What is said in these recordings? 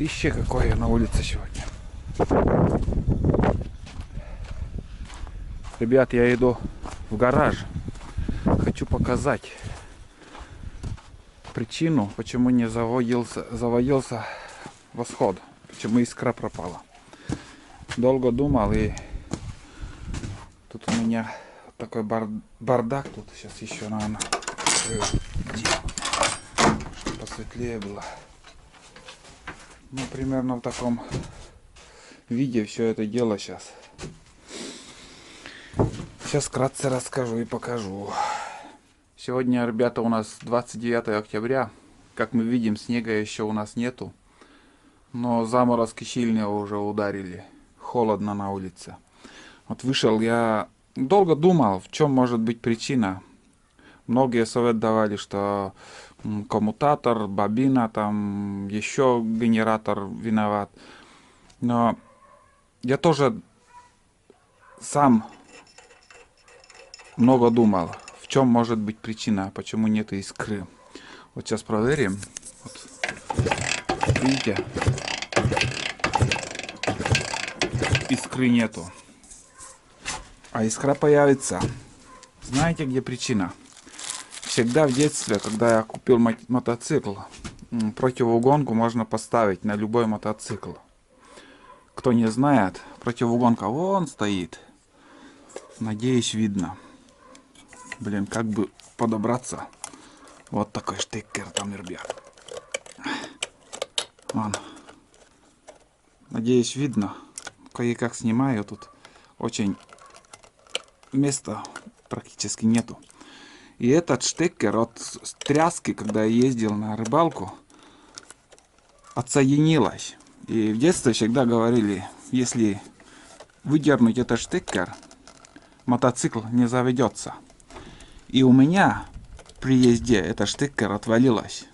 Ветрище какое на улице сегодня. Ребят, я иду в гараж. Хочу показать причину, почему не заводился восход. Почему искра пропала. Долго думал, и тут у меня такой бардак. Тут сейчас еще, наверное, чтобы посветлее было. Ну, примерно в таком виде все это дело сейчас. Сейчас вкратце расскажу и покажу. Сегодня, ребята, у нас 29 октября. Как мы видим, снега еще у нас нету. Но заморозки сильные уже ударили. Холодно на улице. Вот вышел, я долго думал, в чем может быть причина. Многие совет давали, что коммутатор, бобина, там еще генератор виноват. Но я тоже сам много думал, в чем может быть причина, почему нет искры. Вот сейчас проверим. Вот. Видите? Искры нету. А искра появится. Знаете, где причина? Всегда в детстве, когда я купил мотоцикл, противоугонку можно поставить на любой мотоцикл. Кто не знает, противоугонка вон стоит. Надеюсь, видно. Блин, как бы подобраться. Вот такой штекер там, ребят. Вон. Надеюсь, видно. Кое-как снимаю. Тут очень места практически нету. И этот штекер от тряски, когда я ездил на рыбалку, отсоединилась. И в детстве всегда говорили, если выдернуть этот штекер, мотоцикл не заведется. И у меня при езде эта штекер отвалилась.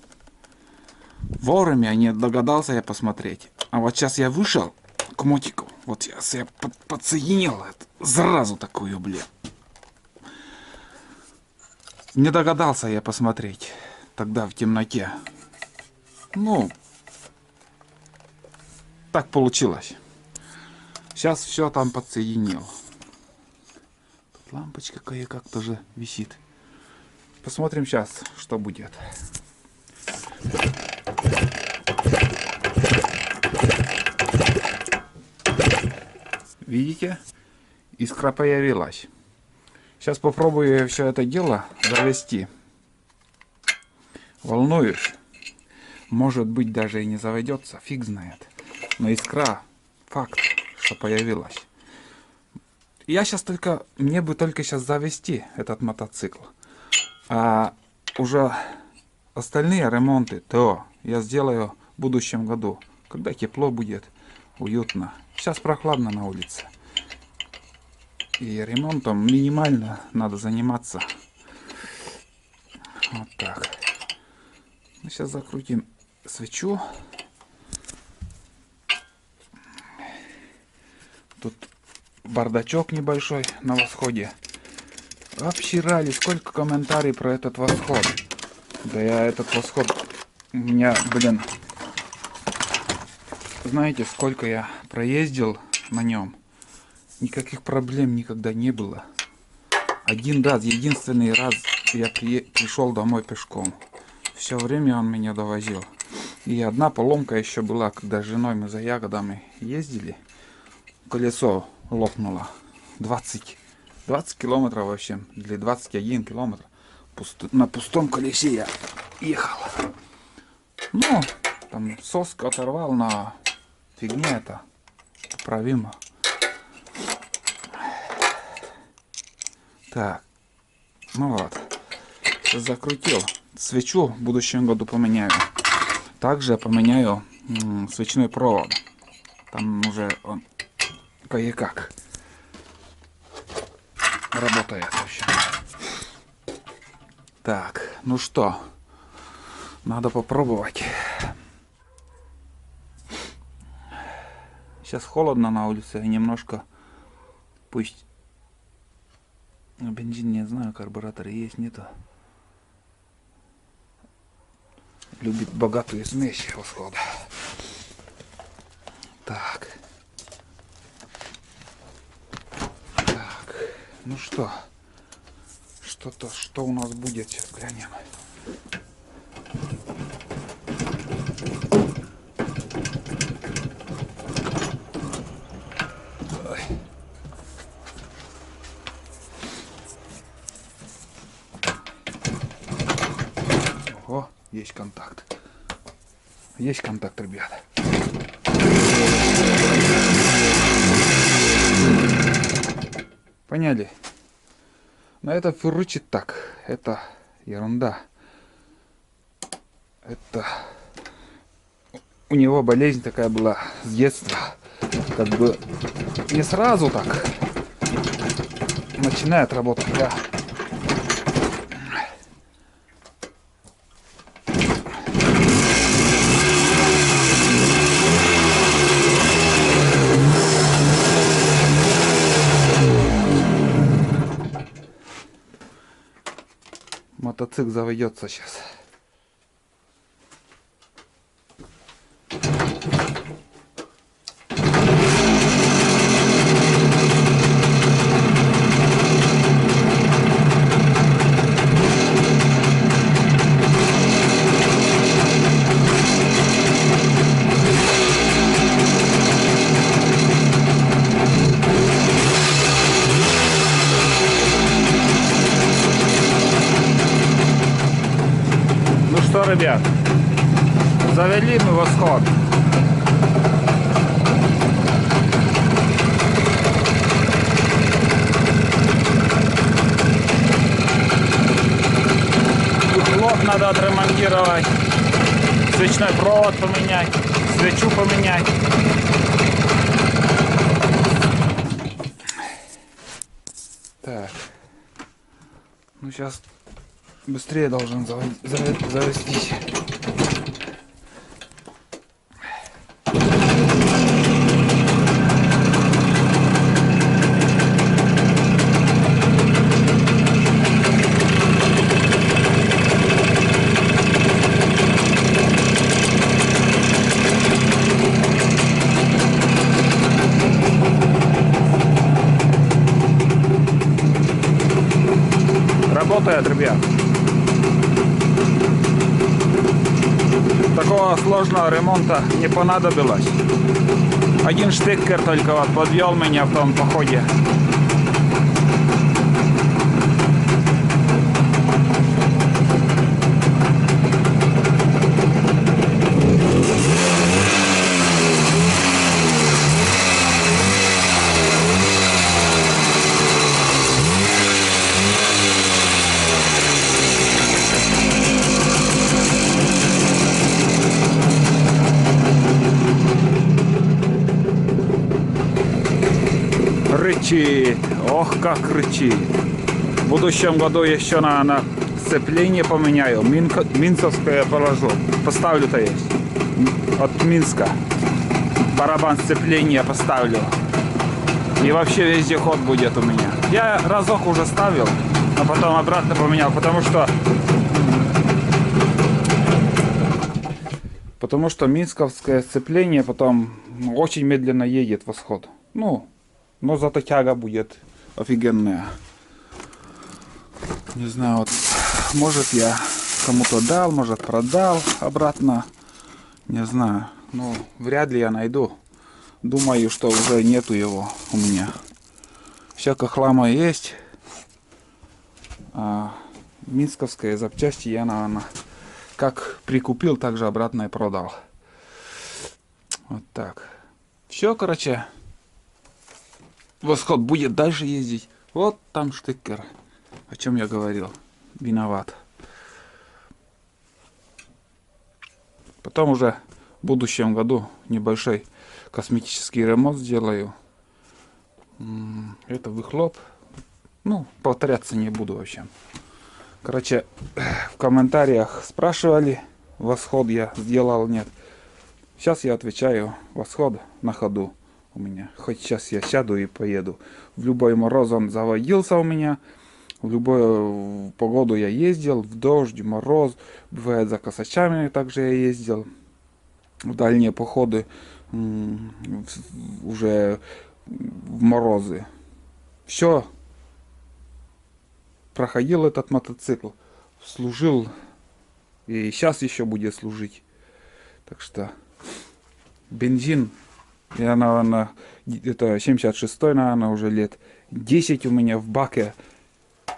Вовремя не догадался я посмотреть. А вот сейчас я вышел к мотику. Вот сейчас я подсоединил это. Сразу такую, блин. Не догадался я посмотреть тогда в темноте. Ну, так получилось. Сейчас все там подсоединил. Тут лампочка кое-как тоже висит. Посмотрим сейчас, что будет. Видите? Искра появилась. Сейчас попробую все это дело завести. Волнуюсь. Может быть, даже и не заведется. Фиг знает. Но искра, факт, что появилась. Я сейчас только, мне бы только сейчас завести этот мотоцикл. А уже остальные ремонты, то я сделаю в будущем году. Когда тепло будет, уютно. Сейчас прохладно на улице. И ремонтом минимально надо заниматься. Вот так. Сейчас закрутим свечу. Тут бардачок небольшой на восходе. Обсирали, сколько комментариев про этот восход. Да я этот восход... У меня, блин... Знаете, сколько я проездил на нем? Никаких проблем никогда не было. Один раз, единственный раз я пришел домой пешком. Все время он меня довозил. И одна поломка еще была, когда с женой мы за ягодами ездили. Колесо лопнуло. 20 километров вообще. Или 21 километр. На пустом колесе я ехал. Ну, там соску оторвал, на фигня это. Поправимо. Так, ну вот, сейчас закрутил. Свечу в будущем году поменяю. Также поменяю свечной провод. Там уже он кое-как работает вообще. Так, ну что, надо попробовать. Сейчас холодно на улице, немножко, пусть... Бензин не знаю, карбюратор есть, нету. Любит богатую смесь восхода. Так. Так. Ну что? Что у нас будет? Сейчас глянем. Ого, есть контакт. Есть контакт, ребята. Поняли? Но это фурычит так. Это ерунда. Это... У него болезнь такая была с детства. Как бы не сразу так начинает работать, да. Мотоцикл заведется сейчас. Ну что, ребят, завели мы восход. Выхлоп надо отремонтировать, свечной провод поменять, свечу поменять. Так, ну сейчас быстрее должен завестись. Работает, ребят. Такого сложного ремонта не понадобилось. Один штекер только вот подвел меня в том походе. Рычит, ох как рычит. В будущем году еще, наверное, сцепление поменяю. Минсовское положу. Поставлю-то есть. От Минска. Барабан сцепления поставлю. И вообще везде ход будет у меня. Я разок уже ставил, но потом обратно поменял, потому что минсковское сцепление потом очень медленно едет восход. Ну, но зато тяга будет офигенная. Не знаю, вот, может я кому-то дал, может продал обратно. Не знаю. Ну, вряд ли я найду. Думаю, что уже нету его у меня. Всякая хлама есть. А минсковские запчасти я, наверное, как прикупил, так же обратно и продал. Вот так. Все, короче. Восход будет дальше ездить. Вот там штекер. О чем я говорил. Виноват. Потом уже в будущем году небольшой косметический ремонт сделаю. Это выхлоп. Ну, повторяться не буду вообще. Короче, в комментариях спрашивали, восход я сделал, нет. Сейчас я отвечаю, восход на ходу у меня. Хоть сейчас я сяду и поеду. В любой мороз он заводился у меня. В любую погоду я ездил. В дождь, в мороз. Бывает за косачами также я ездил. В дальние походы уже в морозы. Все, проходил этот мотоцикл, служил и сейчас еще будет служить. Так что бензин, я, наверное, это 76-й, наверное, уже лет 10 у меня в баке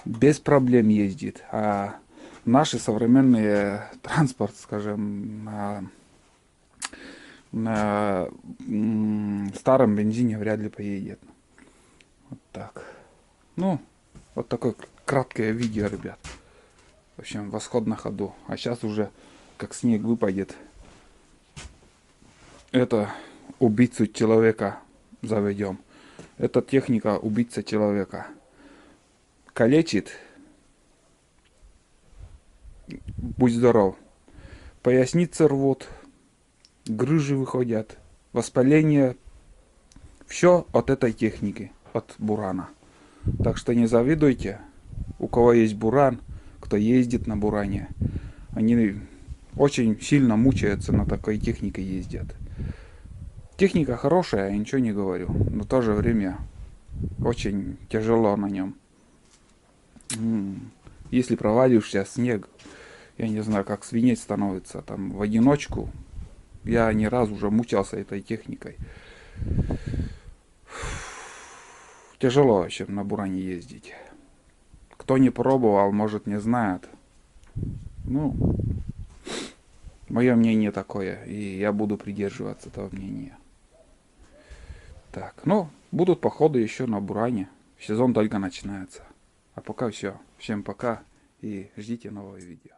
без проблем ездит. А наши современные транспорт, скажем, на старом бензине вряд ли поедет. Вот так. Ну, вот такое краткое видео, ребят. В общем, восход на ходу. А сейчас уже, как снег выпадет, это убийцу человека заведем. Эта техника убийца человека. Калечит. Будь здоров. Поясницы рвут. Грыжи выходят. Воспаление. Все от этой техники. От бурана. Так что не завидуйте. У кого есть буран, кто ездит на буране. Они очень сильно мучаются, на такой технике ездят. Техника хорошая, я ничего не говорю. Но в то же время очень тяжело на нем. Если провалишься снег, я не знаю, как свинеть становится там в одиночку. Я не раз уже мучался этой техникой. Тяжело вообще на буране ездить. Кто не пробовал, может не знает. Ну, мое мнение такое, и я буду придерживаться этого мнения. Так, ну, будут походы еще на буране. Сезон только начинается. А пока все. Всем пока и ждите нового видео.